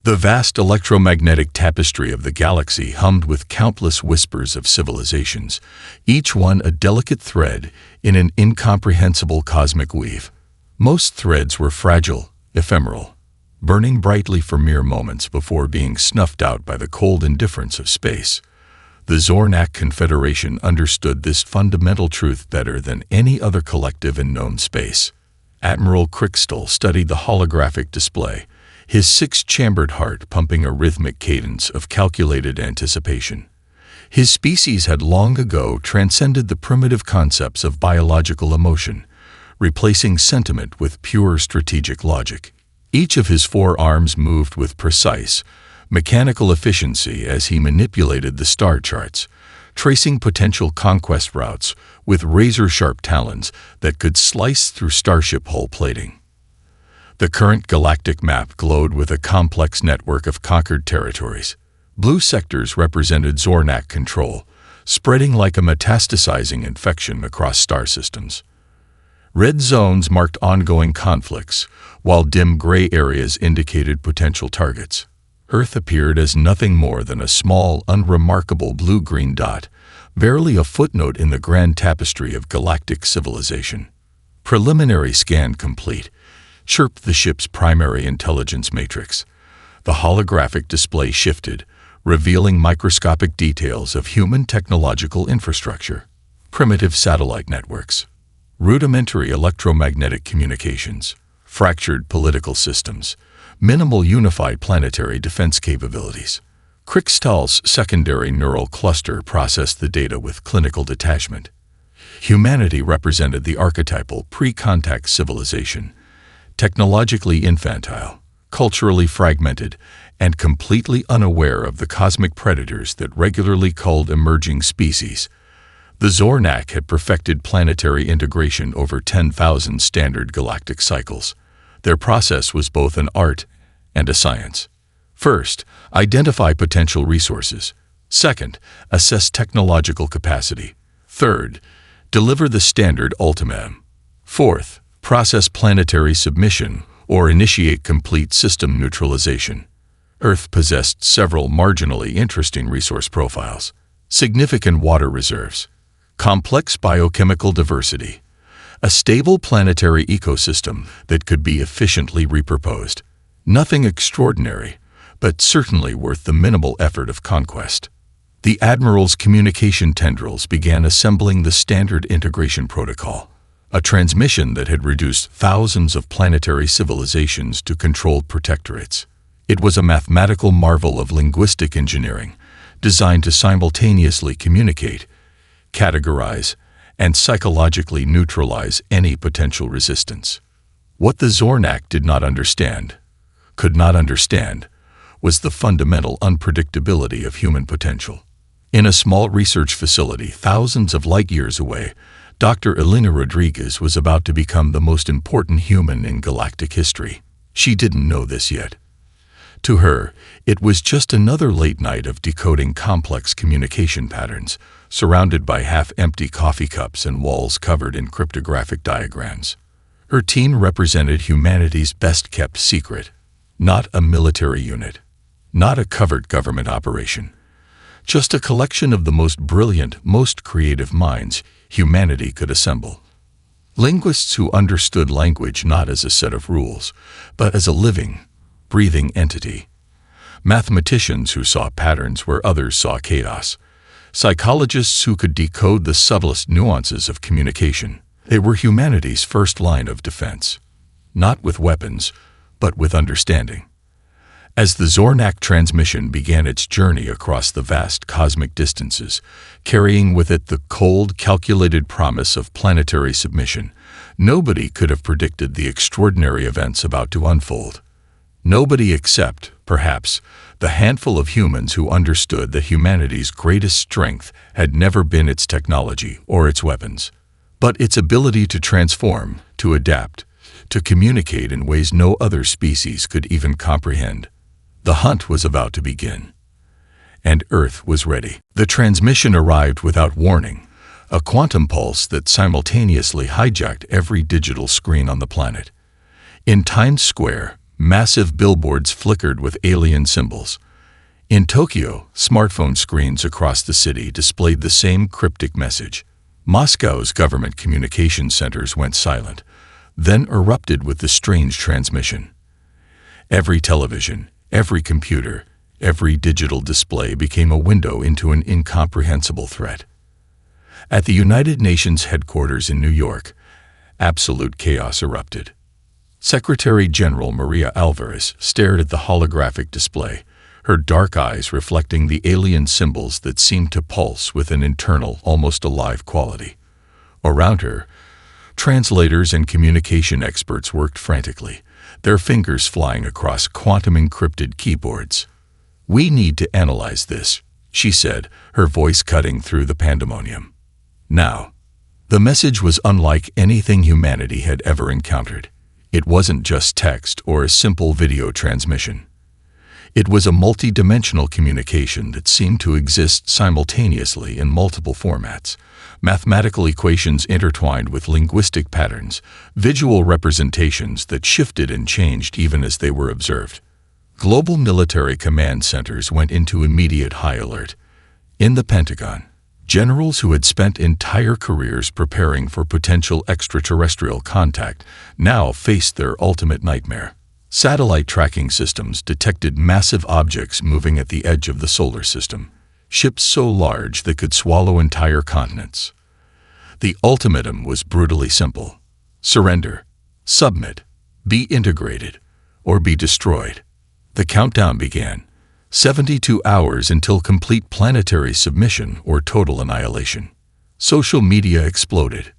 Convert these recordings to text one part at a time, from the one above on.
The vast electromagnetic tapestry of the galaxy hummed with countless whispers of civilizations, each one a delicate thread in an incomprehensible cosmic weave. Most threads were fragile, ephemeral, burning brightly for mere moments before being snuffed out by the cold indifference of space. The Zornak Confederation understood this fundamental truth better than any other collective in known space. Admiral Crickstal studied the holographic display, his six-chambered heart pumping a rhythmic cadence of calculated anticipation. His species had long ago transcended the primitive concepts of biological emotion, replacing sentiment with pure strategic logic. Each of his 4 arms moved with precise, mechanical efficiency as he manipulated the star charts, tracing potential conquest routes with razor-sharp talons that could slice through starship hull plating. The current galactic map glowed with a complex network of conquered territories. Blue sectors represented Zornak control, spreading like a metastasizing infection across star systems. Red zones marked ongoing conflicts, while dim gray areas indicated potential targets. Earth appeared as nothing more than a small, unremarkable blue-green dot, barely a footnote in the grand tapestry of galactic civilization. Preliminary scan complete, chirped the ship's primary intelligence matrix. The holographic display shifted, revealing microscopic details of human technological infrastructure, primitive satellite networks, rudimentary electromagnetic communications, fractured political systems, minimal unified planetary defense capabilities. Crickstal's secondary neural cluster processed the data with clinical detachment. Humanity represented the archetypal pre-contact civilization, technologically infantile, culturally fragmented, and completely unaware of the cosmic predators that regularly culled emerging species. The Zornak had perfected planetary integration over 10,000 standard galactic cycles. Their process was both an art and a science. First, identify potential resources. Second, assess technological capacity. Third, deliver the standard ultimatum. Fourth, process planetary submission or initiate complete system neutralization. Earth possessed several marginally interesting resource profiles: significant water reserves, complex biochemical diversity, a stable planetary ecosystem that could be efficiently repurposed. Nothing extraordinary, but certainly worth the minimal effort of conquest. The Admiral's communication tendrils began assembling the standard integration protocol, a transmission that had reduced thousands of planetary civilizations to controlled protectorates. It was a mathematical marvel of linguistic engineering, designed to simultaneously communicate, categorize, and psychologically neutralize any potential resistance. What the Zornak could not understand, was the fundamental unpredictability of human potential. In a small research facility thousands of light-years away, Dr. Elena Rodriguez was about to become the most important human in galactic history. She didn't know this yet. To her, it was just another late night of decoding complex communication patterns, surrounded by half-empty coffee cups and walls covered in cryptographic diagrams. Her team represented humanity's best-kept secret, not a military unit, not a covert government operation, just a collection of the most brilliant, most creative minds humanity could assemble. Linguists who understood language not as a set of rules, but as a living, breathing entity. Mathematicians who saw patterns where others saw chaos. Psychologists who could decode the subtlest nuances of communication. They were humanity's first line of defense. Not with weapons, but with understanding. As the Zornak transmission began its journey across the vast cosmic distances, carrying with it the cold, calculated promise of planetary submission, nobody could have predicted the extraordinary events about to unfold. Nobody except, perhaps, the handful of humans who understood that humanity's greatest strength had never been its technology or its weapons, but its ability to transform, to adapt, to communicate in ways no other species could even comprehend. The hunt was about to begin, and Earth was ready. The transmission arrived without warning, a quantum pulse that simultaneously hijacked every digital screen on the planet. In Times Square, Massive billboards flickered with alien symbols. In Tokyo, smartphone screens across the city displayed the same cryptic message. Moscow's government communication centers went silent, then erupted with the strange transmission. Every television, every computer, every digital display became a window into an incomprehensible threat. At the United Nations headquarters in New York, absolute chaos erupted. Secretary General Maria Alvarez stared at the holographic display, her dark eyes reflecting the alien symbols that seemed to pulse with an internal, almost alive quality. Around her, translators and communication experts worked frantically, their fingers flying across quantum-encrypted keyboards. "We need to analyze this," she said, her voice cutting through the pandemonium. Now, the message was unlike anything humanity had ever encountered. It wasn't just text or a simple video transmission. It was a multi-dimensional communication that seemed to exist simultaneously in multiple formats. Mathematical equations intertwined with linguistic patterns, visual representations that shifted and changed even as they were observed. Global military command centers went into immediate high alert. In the Pentagon, generals who had spent entire careers preparing for potential extraterrestrial contact now faced their ultimate nightmare. Satellite tracking systems detected massive objects moving at the edge of the solar system, ships so large they could swallow entire continents. The ultimatum was brutally simple: surrender, submit, be integrated, or be destroyed. The countdown began. 72 hours until complete planetary submission or total annihilation. Social media exploded.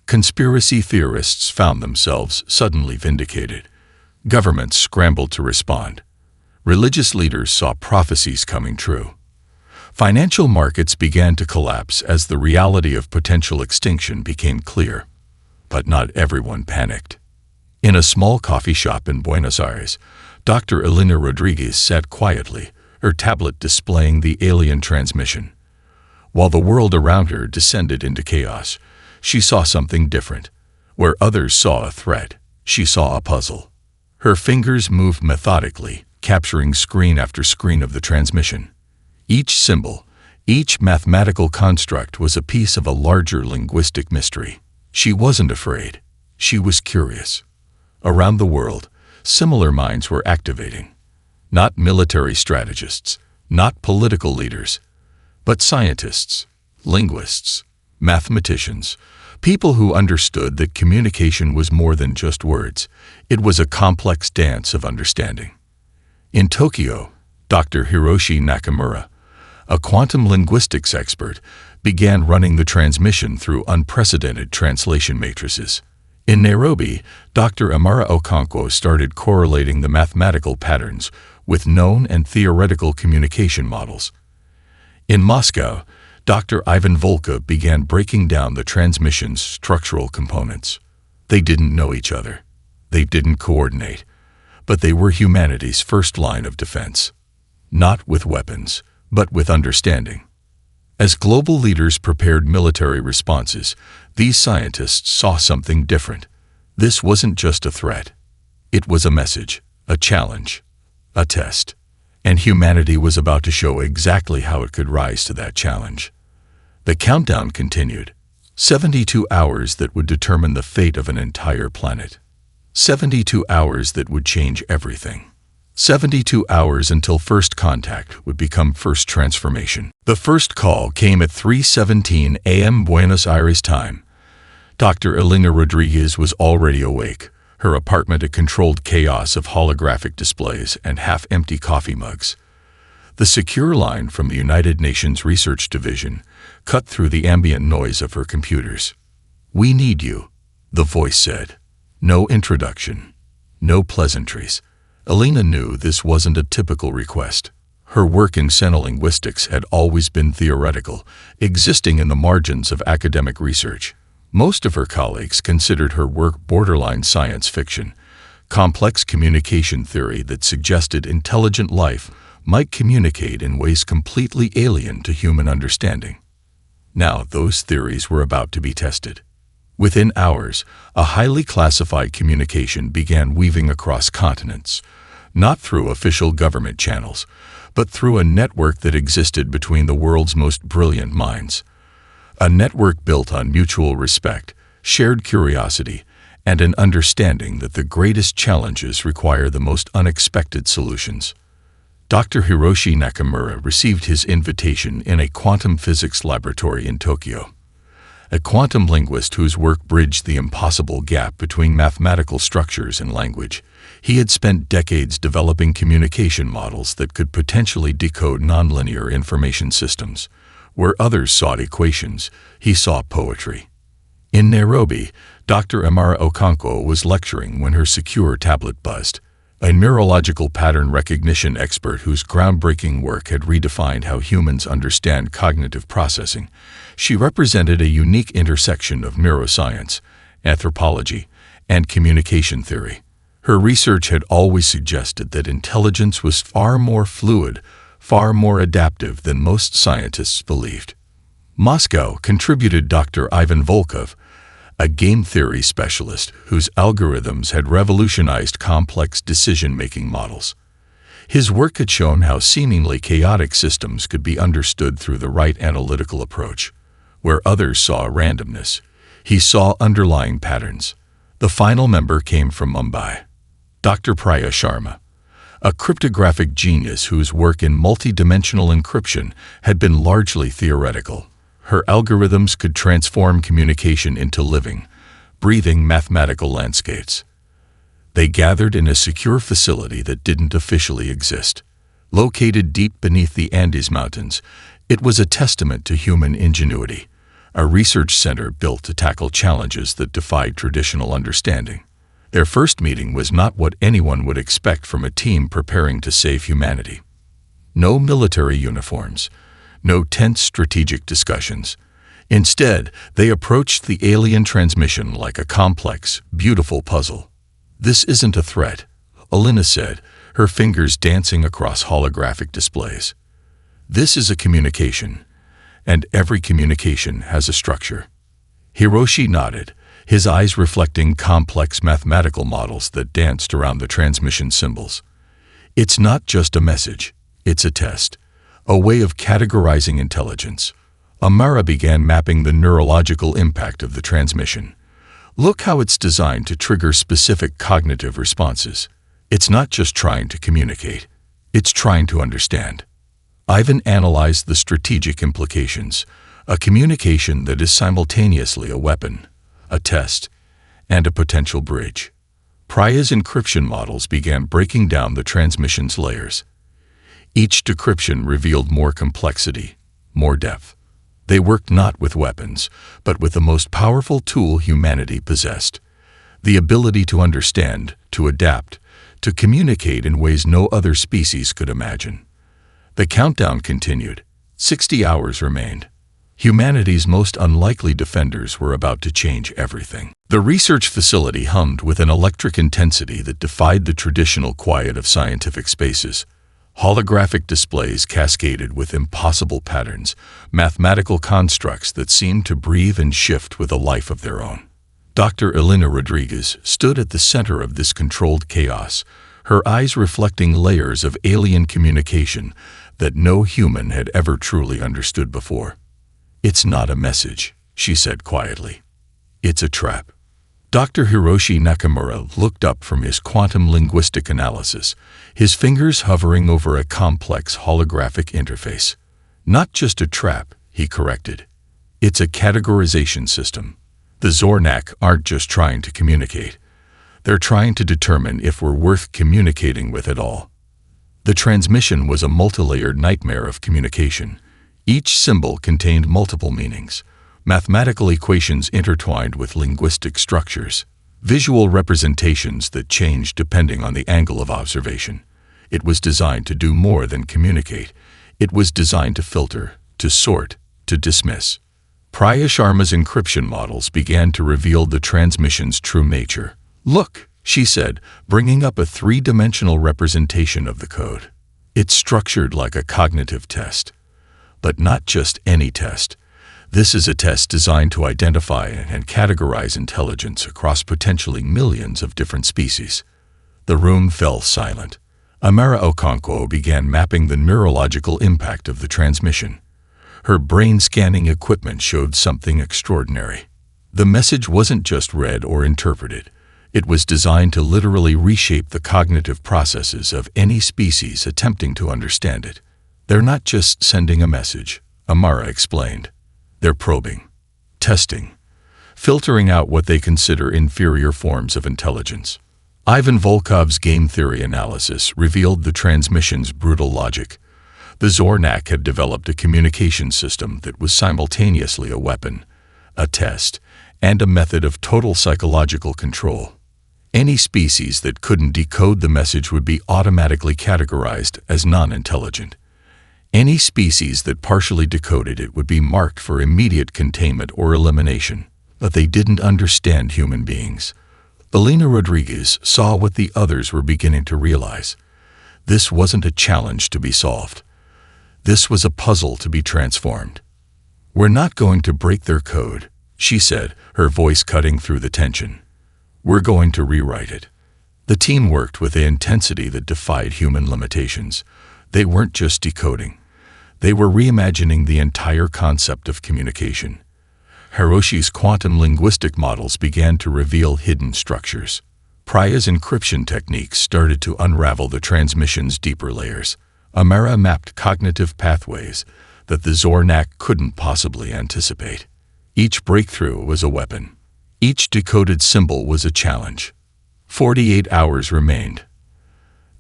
Conspiracy theorists found themselves suddenly vindicated. Governments scrambled to respond. Religious leaders saw prophecies coming true. Financial markets began to collapse as the reality of potential extinction became clear. But not everyone panicked. In a small coffee shop in Buenos Aires, Dr. Elena Rodriguez sat quietly, her tablet displaying the alien transmission. While the world around her descended into chaos, she saw something different. Where others saw a threat, she saw a puzzle. Her fingers moved methodically, capturing screen after screen of the transmission. Each symbol, each mathematical construct was a piece of a larger linguistic mystery. She wasn't afraid. She was curious. Around the world, similar minds were activating. Not military strategists, not political leaders, but scientists, linguists, mathematicians, people who understood that communication was more than just words. It was a complex dance of understanding. In Tokyo, Dr. Hiroshi Nakamura, a quantum linguistics expert, began running the transmission through unprecedented translation matrices. In Nairobi, Dr. Amara Okonkwo started correlating the mathematical patterns with known and theoretical communication models. In Moscow, Dr. Ivan Volka began breaking down the transmission's structural components. They didn't know each other. They didn't coordinate. But they were humanity's first line of defense. Not with weapons, but with understanding. As global leaders prepared military responses, these scientists saw something different. This wasn't just a threat. It was a message, a challenge, a test. And humanity was about to show exactly how it could rise to that challenge. The countdown continued. 72 hours that would determine the fate of an entire planet. 72 hours that would change everything. 72 hours until first contact would become first transformation. The first call came at 3:17 a.m. Buenos Aires time. Dr. Elena Rodriguez was already awake, her apartment a controlled chaos of holographic displays and half-empty coffee mugs. The secure line from the United Nations Research Division cut through the ambient noise of her computers. "We need you," the voice said. No introduction, no pleasantries. Elena knew this wasn't a typical request. Her work in xenolinguistics had always been theoretical, existing in the margins of academic research. Most of her colleagues considered her work borderline science fiction, complex communication theory that suggested intelligent life might communicate in ways completely alien to human understanding. Now those theories were about to be tested. Within hours, a highly classified communication began weaving across continents, not through official government channels, but through a network that existed between the world's most brilliant minds. A network built on mutual respect, shared curiosity, and an understanding that the greatest challenges require the most unexpected solutions. Dr. Hiroshi Nakamura received his invitation in a quantum physics laboratory in Tokyo. A quantum linguist whose work bridged the impossible gap between mathematical structures and language, he had spent decades developing communication models that could potentially decode nonlinear information systems. Where others sought equations, he saw poetry. In Nairobi, Dr. Amara Okonkwo was lecturing when her secure tablet buzzed. A neurological pattern recognition expert whose groundbreaking work had redefined how humans understand cognitive processing. She represented a unique intersection of neuroscience, anthropology, and communication theory. Her research had always suggested that intelligence was far more fluid, far more adaptive than most scientists believed. Moscow contributed Dr. Ivan Volkov, a game theory specialist whose algorithms had revolutionized complex decision-making models. His work had shown how seemingly chaotic systems could be understood through the right analytical approach. Where others saw randomness, he saw underlying patterns. The final member came from Mumbai. Dr. Priya Sharma, a cryptographic genius whose work in multidimensional encryption had been largely theoretical. Her algorithms could transform communication into living, breathing mathematical landscapes. They gathered in a secure facility that didn't officially exist. Located deep beneath the Andes Mountains, it was a testament to human ingenuity, a research center built to tackle challenges that defied traditional understanding. Their first meeting was not what anyone would expect from a team preparing to save humanity. No military uniforms, no tense strategic discussions. Instead, they approached the alien transmission like a complex, beautiful puzzle. "This isn't a threat," Alina said, her fingers dancing across holographic displays. "This is a communication, and every communication has a structure." Hiroshi nodded, his eyes reflecting complex mathematical models that danced around the transmission symbols. "It's not just a message, it's a test. A way of categorizing intelligence." Amara began mapping the neurological impact of the transmission. "Look how it's designed to trigger specific cognitive responses. It's not just trying to communicate, it's trying to understand." Ivan analyzed the strategic implications, a communication that is simultaneously a weapon, a test, and a potential bridge. Priya's encryption models began breaking down the transmission's layers. Each decryption revealed more complexity, more depth. They worked not with weapons, but with the most powerful tool humanity possessed: the ability to understand, to adapt, to communicate in ways no other species could imagine. The countdown continued. 60 hours remained. Humanity's most unlikely defenders were about to change everything. The research facility hummed with an electric intensity that defied the traditional quiet of scientific spaces. Holographic displays cascaded with impossible patterns, mathematical constructs that seemed to breathe and shift with a life of their own. Dr. Elena Rodriguez stood at the center of this controlled chaos, her eyes reflecting layers of alien communication that no human had ever truly understood before. "It's not a message," she said quietly. "It's a trap." Dr. Hiroshi Nakamura looked up from his quantum linguistic analysis, his fingers hovering over a complex holographic interface. "Not just a trap," he corrected. "It's a categorization system. The Zornak aren't just trying to communicate. They're trying to determine if we're worth communicating with at all." The transmission was a multi-layered nightmare of communication. Each symbol contained multiple meanings, mathematical equations intertwined with linguistic structures, visual representations that changed depending on the angle of observation. It was designed to do more than communicate. It was designed to filter, to sort, to dismiss. Priya Sharma's encryption models began to reveal the transmission's true nature. "Look," she said, bringing up a three-dimensional representation of the code. "It's structured like a cognitive test. But not just any test. This is a test designed to identify and categorize intelligence across potentially millions of different species. The room fell silent. Amara Okonkwo began mapping the neurological impact of the transmission. Her brain-scanning equipment showed something extraordinary. The message wasn't just read or interpreted. It was designed to literally reshape the cognitive processes of any species attempting to understand it. They're not just sending a message, Amara explained. They're probing, testing, filtering out what they consider inferior forms of intelligence. Ivan Volkov's game theory analysis revealed the transmission's brutal logic. The Zornak had developed a communication system that was simultaneously a weapon, a test, and a method of total psychological control. Any species that couldn't decode the message would be automatically categorized as non-intelligent. Any species that partially decoded it would be marked for immediate containment or elimination. But they didn't understand human beings. Elena Rodriguez saw what the others were beginning to realize. This wasn't a challenge to be solved. This was a puzzle to be transformed. "We're not going to break their code," she said, her voice cutting through the tension. "We're going to rewrite it." The team worked with an intensity that defied human limitations. They weren't just decoding. They were reimagining the entire concept of communication. Hiroshi's quantum linguistic models began to reveal hidden structures. Priya's encryption techniques started to unravel the transmission's deeper layers. Amara mapped cognitive pathways that the Zornak couldn't possibly anticipate. Each breakthrough was a weapon. Each decoded symbol was a challenge. 48 hours remained.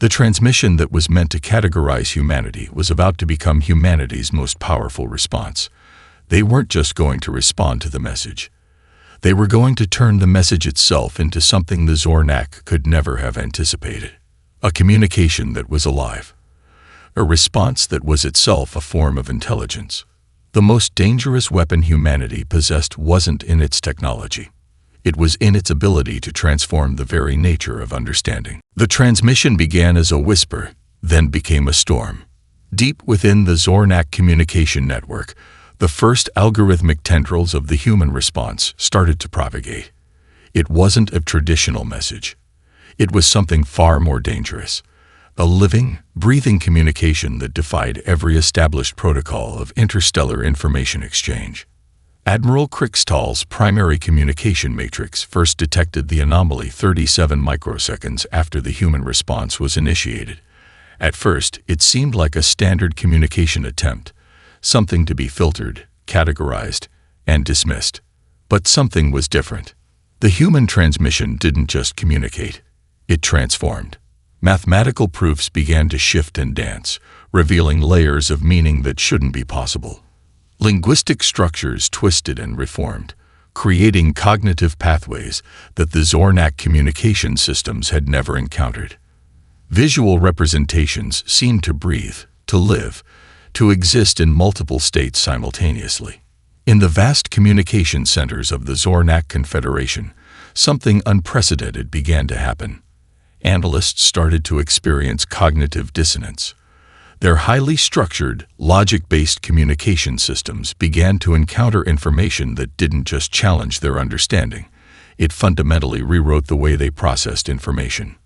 The transmission that was meant to categorize humanity was about to become humanity's most powerful response. They weren't just going to respond to the message. They were going to turn the message itself into something the Zornak could never have anticipated. A communication that was alive. A response that was itself a form of intelligence. The most dangerous weapon humanity possessed wasn't in its technology. It was in its ability to transform the very nature of understanding. The transmission began as a whisper, then became a storm. Deep within the Zornak communication network, the first algorithmic tendrils of the human response started to propagate. It wasn't a traditional message. It was something far more dangerous. A living, breathing communication that defied every established protocol of interstellar information exchange. Admiral Krickstahl's primary communication matrix first detected the anomaly 37 microseconds after the human response was initiated. At first, it seemed like a standard communication attempt, something to be filtered, categorized, and dismissed. But something was different. The human transmission didn't just communicate, it transformed. Mathematical proofs began to shift and dance, revealing layers of meaning that shouldn't be possible. Linguistic structures twisted and reformed, creating cognitive pathways that the Zornak communication systems had never encountered. Visual representations seemed to breathe, to live, to exist in multiple states simultaneously. In the vast communication centers of the Zornak Confederation, something unprecedented began to happen. Analysts started to experience cognitive dissonance. Their highly structured, logic-based communication systems began to encounter information that didn't just challenge their understanding. It fundamentally rewrote the way they processed information.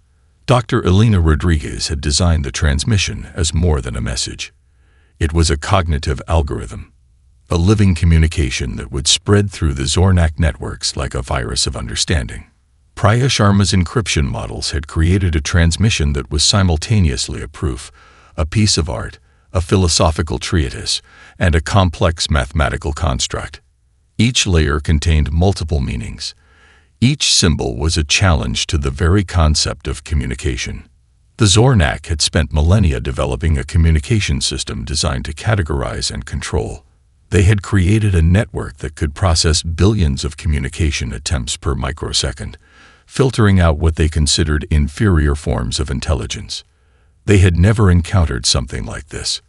Dr. Elena Rodriguez had designed the transmission as more than a message. It was a cognitive algorithm, a living communication that would spread through the Zornak networks like a virus of understanding. Priya Sharma's encryption models had created a transmission that was simultaneously a proof, a piece of art, a philosophical treatise, and a complex mathematical construct. Each layer contained multiple meanings. Each symbol was a challenge to the very concept of communication. The Zornak had spent millennia developing a communication system designed to categorize and control. They had created a network that could process billions of communication attempts per microsecond, filtering out what they considered inferior forms of intelligence. They had never encountered something like this.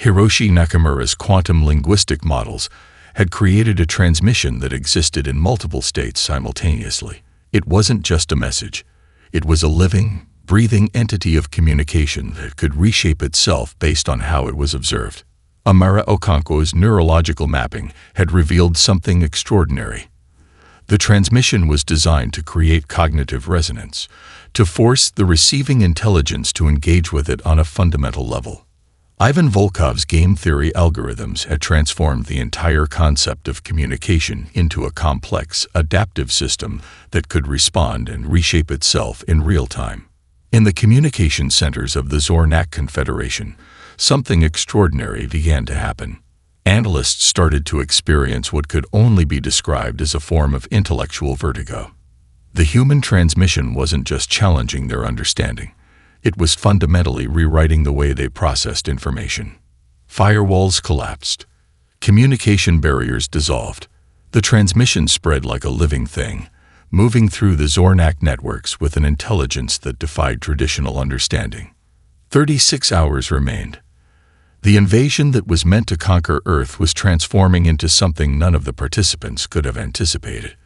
Hiroshi Nakamura's quantum linguistic models had created a transmission that existed in multiple states simultaneously. It wasn't just a message. It was a living, breathing entity of communication that could reshape itself based on how it was observed. Amara Okonkwo's neurological mapping had revealed something extraordinary. The transmission was designed to create cognitive resonance, to force the receiving intelligence to engage with it on a fundamental level. Ivan Volkov's game theory algorithms had transformed the entire concept of communication into a complex, adaptive system that could respond and reshape itself in real time. In the communication centers of the Zornak Confederation, something extraordinary began to happen. Analysts started to experience what could only be described as a form of intellectual vertigo. The human transmission wasn't just challenging their understanding. It was fundamentally rewriting the way they processed information. Firewalls collapsed. Communication barriers dissolved. The transmission spread like a living thing, moving through the Zornak networks with an intelligence that defied traditional understanding. 36 hours remained. The invasion that was meant to conquer Earth was transforming into something none of the participants could have anticipated.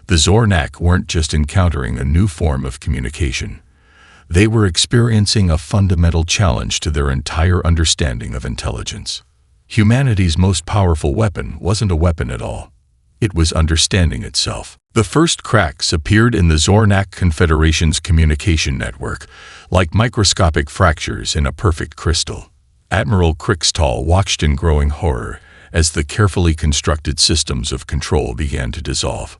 The Zornak weren't just encountering a new form of communication. They were experiencing a fundamental challenge to their entire understanding of intelligence. Humanity's most powerful weapon wasn't a weapon at all. It was understanding itself. The first cracks appeared in the Zornak Confederation's communication network, like microscopic fractures in a perfect crystal. Admiral Krikstal watched in growing horror as the carefully constructed systems of control began to dissolve.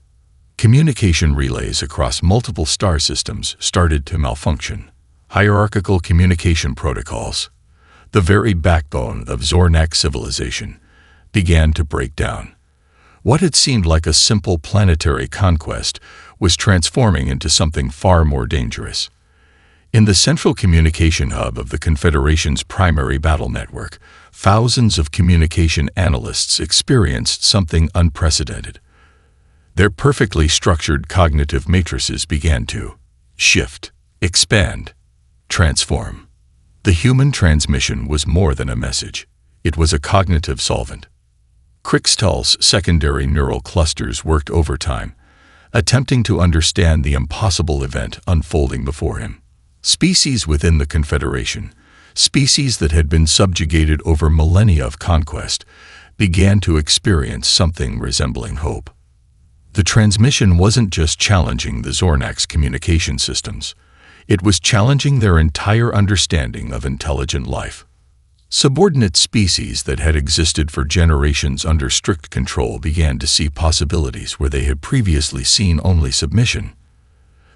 Communication relays across multiple star systems started to malfunction. Hierarchical communication protocols, the very backbone of Zornak civilization, began to break down. What had seemed like a simple planetary conquest was transforming into something far more dangerous. In the central communication hub of the Confederation's primary battle network, thousands of communication analysts experienced something unprecedented. Their perfectly structured cognitive matrices began to shift, expand, transform. The human transmission was more than a message. It was a cognitive solvent. Krikstal's secondary neural clusters worked overtime, attempting to understand the impossible event unfolding before him. Species within the Confederation, species that had been subjugated over millennia of conquest, began to experience something resembling hope. The transmission wasn't just challenging the Zornak's communication systems. It was challenging their entire understanding of intelligent life. Subordinate species that had existed for generations under strict control began to see possibilities where they had previously seen only submission.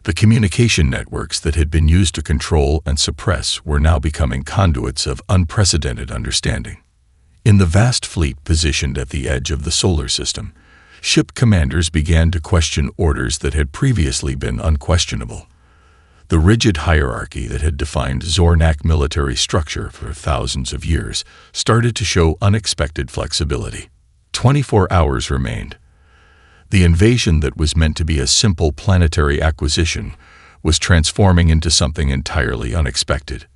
The communication networks that had been used to control and suppress were now becoming conduits of unprecedented understanding. In the vast fleet positioned at the edge of the solar system, ship commanders began to question orders that had previously been unquestionable. The rigid hierarchy that had defined Zornak military structure for thousands of years started to show unexpected flexibility. 24 hours remained. The invasion that was meant to be a simple planetary acquisition was transforming into something entirely unexpected.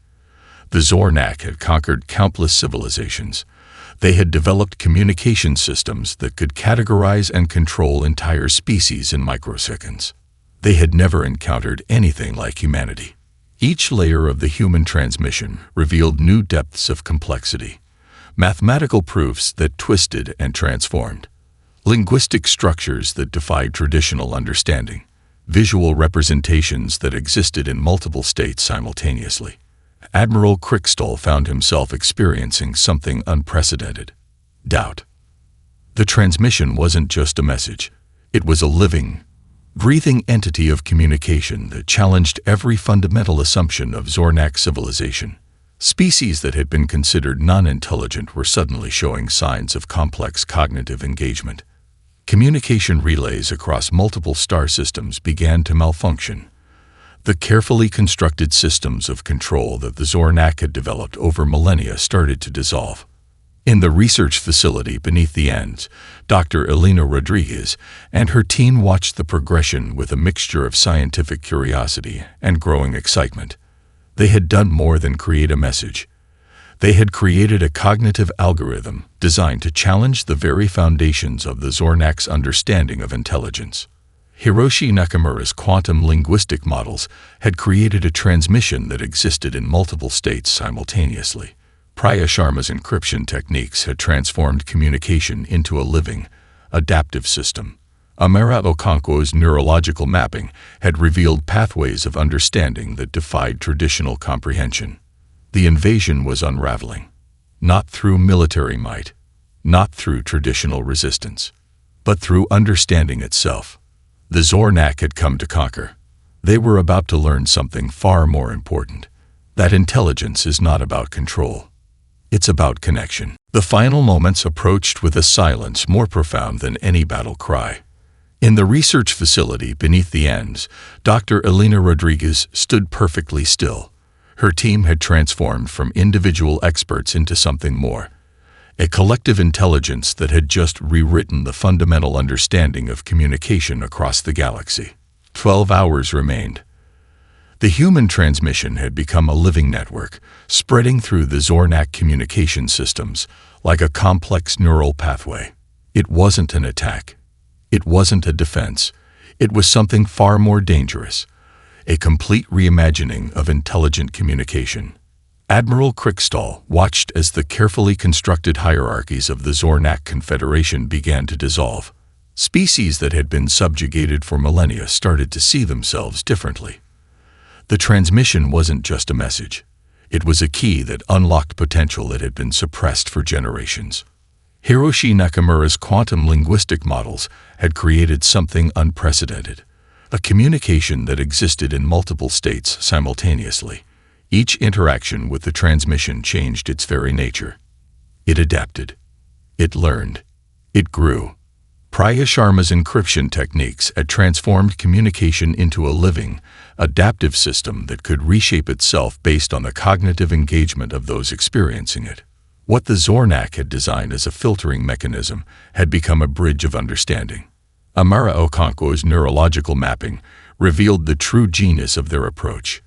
The Zornak had conquered countless civilizations. They had developed communication systems that could categorize and control entire species in microseconds. They had never encountered anything like humanity. Each layer of the human transmission revealed new depths of complexity, mathematical proofs that twisted and transformed, linguistic structures that defied traditional understanding, visual representations that existed in multiple states simultaneously. Admiral Krikstal found himself experiencing something unprecedented: doubt. The transmission wasn't just a message. It was a living, breathing entity of communication that challenged every fundamental assumption of Zornak civilization. Species that had been considered non-intelligent were suddenly showing signs of complex cognitive engagement. Communication relays across multiple star systems began to malfunction. The carefully constructed systems of control that the Zornak had developed over millennia started to dissolve. In the research facility beneath the ends, Dr. Elena Rodriguez and her team watched the progression with a mixture of scientific curiosity and growing excitement. They had done more than create a message. They had created a cognitive algorithm designed to challenge the very foundations of the Zornak's understanding of intelligence. Hiroshi Nakamura's quantum linguistic models had created a transmission that existed in multiple states simultaneously, Priya Sharma's encryption techniques had transformed communication into a living, adaptive system. Amara Okonkwo's neurological mapping had revealed pathways of understanding that defied traditional comprehension. The invasion was unraveling. Not through military might, not through traditional resistance, but through understanding itself. The Zornak had come to conquer. They were about to learn something far more important. That intelligence is not about control. It's about connection. The final moments approached with a silence more profound than any battle cry. In the research facility beneath the Andes, Dr. Elena Rodriguez stood perfectly still. Her team had transformed from individual experts into something more. A collective intelligence that had just rewritten the fundamental understanding of communication across the galaxy. 12 hours remained. The human transmission had become a living network, spreading through the Zornak communication systems like a complex neural pathway. It wasn't an attack. It wasn't a defense. It was something far more dangerous. A complete reimagining of intelligent communication. Admiral Krickstall watched as the carefully constructed hierarchies of the Zornak Confederation began to dissolve. Species that had been subjugated for millennia started to see themselves differently. The transmission wasn't just a message. It was a key that unlocked potential that had been suppressed for generations. Hiroshi Nakamura's quantum linguistic models had created something unprecedented. A communication that existed in multiple states simultaneously. Each interaction with the transmission changed its very nature. It adapted. It learned. It grew. Priya Sharma's encryption techniques had transformed communication into a living, adaptive system that could reshape itself based on the cognitive engagement of those experiencing it. What the Zornak had designed as a filtering mechanism had become a bridge of understanding. Amara Okonkwo's neurological mapping revealed the true genius of their approach.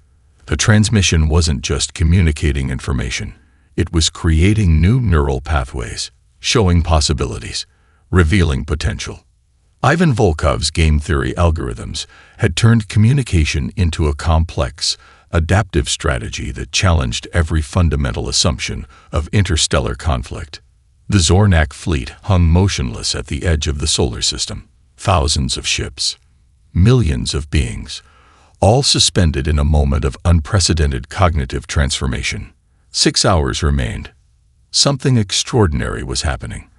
The transmission wasn't just communicating information. It was creating new neural pathways, showing possibilities, revealing potential. Ivan Volkov's game theory algorithms had turned communication into a complex, adaptive strategy that challenged every fundamental assumption of interstellar conflict. The Zornak fleet hung motionless at the edge of the solar system. Thousands of ships, millions of beings, all suspended in a moment of unprecedented cognitive transformation. 6 hours remained. Something extraordinary was happening.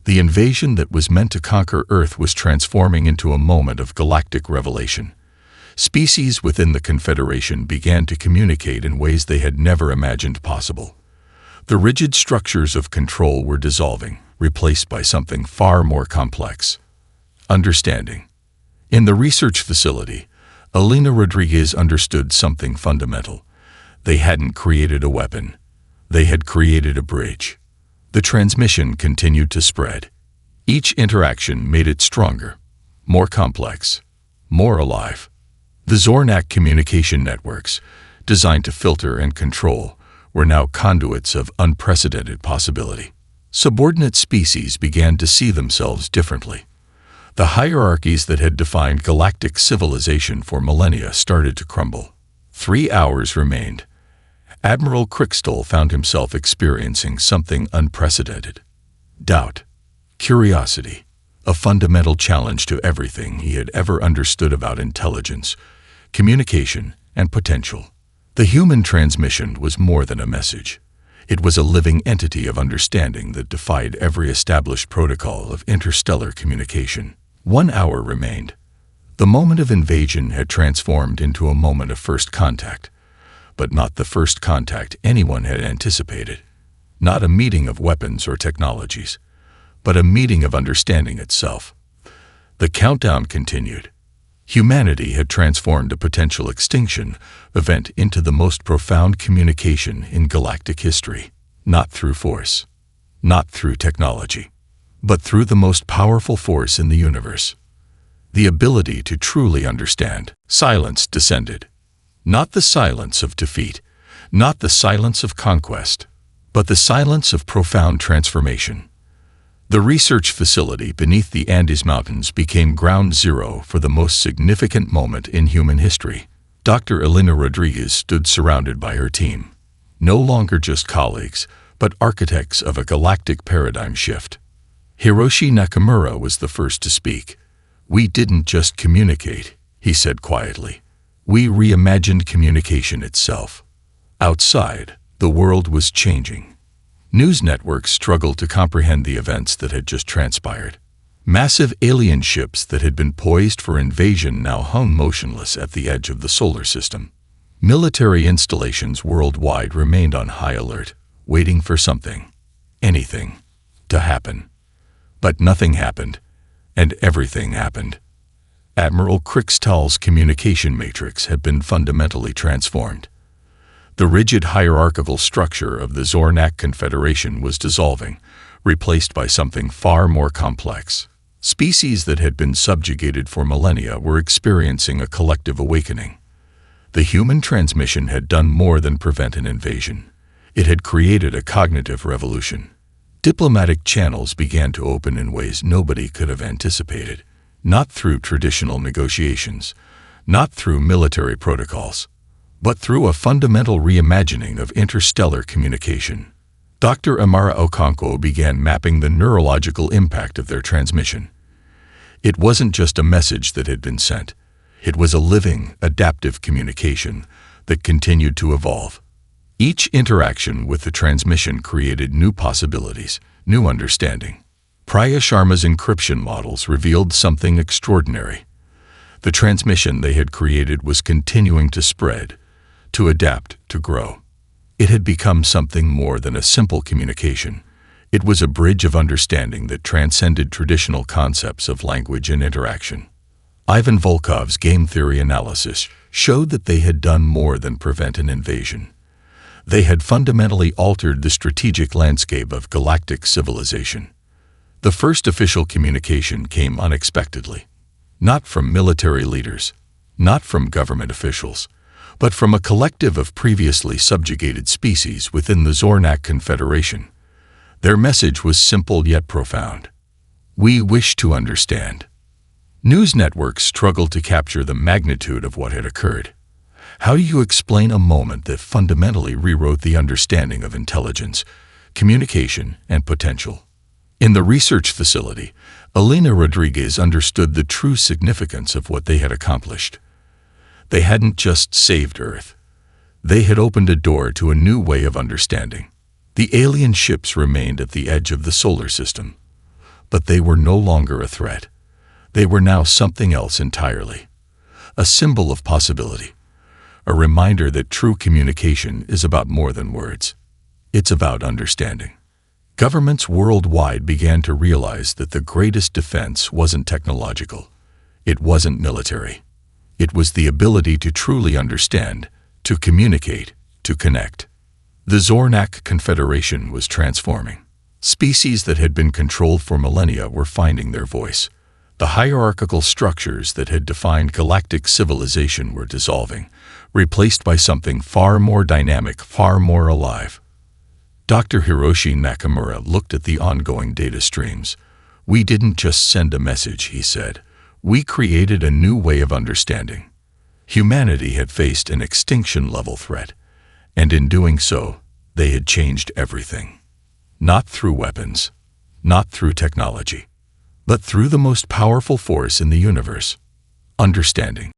The invasion that was meant to conquer Earth was transforming into a moment of galactic revelation. Species within the Confederation began to communicate in ways they had never imagined possible. The rigid structures of control were dissolving, replaced by something far more complex. Understanding. In the research facility, Elena Rodriguez understood something fundamental. They hadn't created a weapon. They had created a bridge. The transmission continued to spread. Each interaction made it stronger, more complex, more alive. The Zornak communication networks, designed to filter and control, were now conduits of unprecedented possibility. Subordinate species began to see themselves differently. The hierarchies that had defined galactic civilization for millennia started to crumble. 3 hours remained. Admiral Krickstall found himself experiencing something unprecedented. Doubt, curiosity, a fundamental challenge to everything he had ever understood about intelligence, communication, and potential. The human transmission was more than a message. It was a living entity of understanding that defied every established protocol of interstellar communication. 1 hour remained. The moment of invasion had transformed into a moment of first contact, but not the first contact anyone had anticipated. Not a meeting of weapons or technologies, but a meeting of understanding itself. The countdown continued. Humanity had transformed a potential extinction event into the most profound communication in galactic history, not through force, not through technology, but through the most powerful force in the universe. The ability to truly understand. Silence descended. Not the silence of defeat, not the silence of conquest, but the silence of profound transformation. The research facility beneath the Andes Mountains became ground zero for the most significant moment in human history. Dr. Elena Rodriguez stood surrounded by her team. No longer just colleagues, but architects of a galactic paradigm shift. Hiroshi Nakamura was the first to speak. "We didn't just communicate," he said quietly. "We reimagined communication itself." Outside, the world was changing. News networks struggled to comprehend the events that had just transpired. Massive alien ships that had been poised for invasion now hung motionless at the edge of the solar system. Military installations worldwide remained on high alert, waiting for something, anything, to happen. But nothing happened, and everything happened. Admiral Krixtal's communication matrix had been fundamentally transformed. The rigid hierarchical structure of the Zornak Confederation was dissolving, replaced by something far more complex. Species that had been subjugated for millennia were experiencing a collective awakening. The human transmission had done more than prevent an invasion. It had created a cognitive revolution. Diplomatic channels began to open in ways nobody could have anticipated, not through traditional negotiations, not through military protocols, but through a fundamental reimagining of interstellar communication. Dr. Amara Okonkwo began mapping the neurological impact of their transmission. It wasn't just a message that had been sent. It was a living, adaptive communication that continued to evolve. Each interaction with the transmission created new possibilities, new understanding. Priya Sharma's encryption models revealed something extraordinary. The transmission they had created was continuing to spread, to adapt, to grow. It had become something more than a simple communication. It was a bridge of understanding that transcended traditional concepts of language and interaction. Ivan Volkov's game theory analysis showed that they had done more than prevent an invasion. They had fundamentally altered the strategic landscape of galactic civilization. The first official communication came unexpectedly. Not from military leaders, not from government officials, but from a collective of previously subjugated species within the Zornak Confederation. Their message was simple yet profound. "We wish to understand." News networks struggled to capture the magnitude of what had occurred. How do you explain a moment that fundamentally rewrote the understanding of intelligence, communication, and potential? In the research facility, Elena Rodriguez understood the true significance of what they had accomplished. They hadn't just saved Earth. They had opened a door to a new way of understanding. The alien ships remained at the edge of the solar system, but they were no longer a threat. They were now something else entirely. A symbol of possibility. A reminder that true communication is about more than words. It's about understanding. Governments worldwide began to realize that the greatest defense wasn't technological. It wasn't military. It was the ability to truly understand, to communicate, to connect. The Zornak Confederation was transforming. Species that had been controlled for millennia were finding their voice. The hierarchical structures that had defined galactic civilization were dissolving, replaced by something far more dynamic, far more alive. Dr. Hiroshi Nakamura looked at the ongoing data streams. "We didn't just send a message," he said. "We created a new way of understanding." Humanity had faced an extinction-level threat, and in doing so, they had changed everything. Not through weapons, not through technology, but through the most powerful force in the universe: understanding.